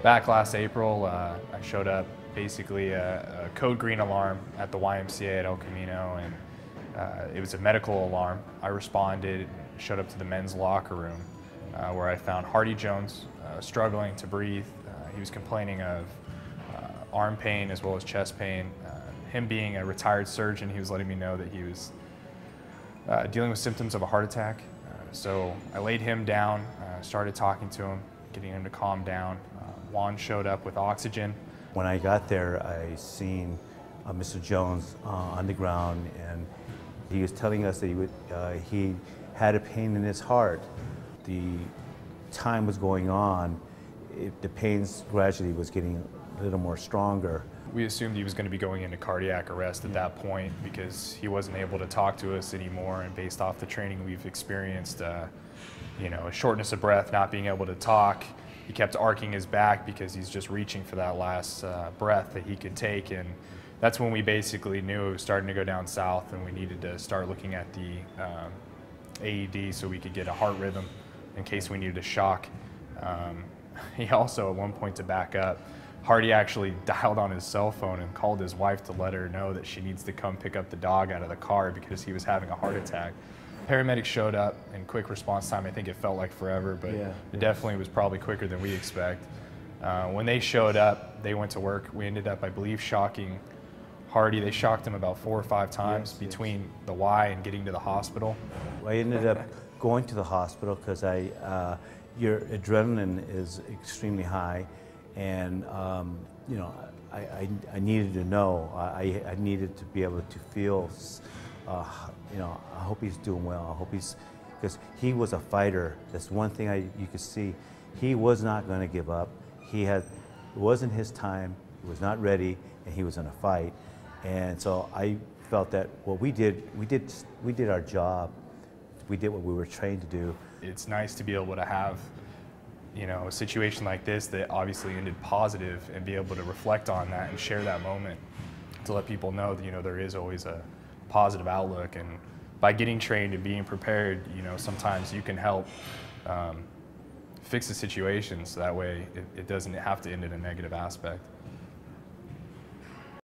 Back last April, I showed up basically a code green alarm at the YMCA at El Camino, and it was a medical alarm. I responded, showed up to the men's locker room where I found Hardy Jones struggling to breathe. He was complaining of arm pain as well as chest pain. Him being a retired surgeon, he was letting me know that he was dealing with symptoms of a heart attack. So I laid him down, started talking to him, getting him to calm down. Juan showed up with oxygen. When I got there, I seen Mr. Jones on the ground, and he was telling us that he had a pain in his heart. The time was going on, the pains gradually was getting a little more stronger. We assumed he was going to be going into cardiac arrest at that point because he wasn't able to talk to us anymore, and based off the training we've experienced, you know, a shortness of breath, not being able to talk. He kept arcing his back because he's just reaching for that last breath that he could take, and that's when we basically knew it was starting to go down south and we needed to start looking at the AED so we could get a heart rhythm in case we needed a shock. He also, at one point, to back up, Hardy actually dialed on his cell phone and called his wife to let her know that she needs to come pick up the dog out of the car because he was having a heart attack. Paramedics showed up in quick response time. I think it felt like forever, but it definitely was probably quicker than we expect. When they showed up, they went to work. We ended up, I believe, shocking Hardy. They shocked him about 4 or 5 times between the Y and getting to the hospital. I ended up going to the hospital because your adrenaline is extremely high, and you know, I needed to know. I needed to be able to feel. You know, I hope he's doing well. I hope because he was a fighter. That's one thing you could see. He was not going to give up. It wasn't his time. He was not ready, and he was in a fight. And so I felt that what we did our job. We did what we were trained to do. It's nice to be able to have, you know, a situation like this that obviously ended positive and be able to reflect on that and share that moment to let people know that, you know, there is always a positive outlook, and by getting trained and being prepared, you know, sometimes you can help fix the situation so that way it doesn't have to end in a negative aspect.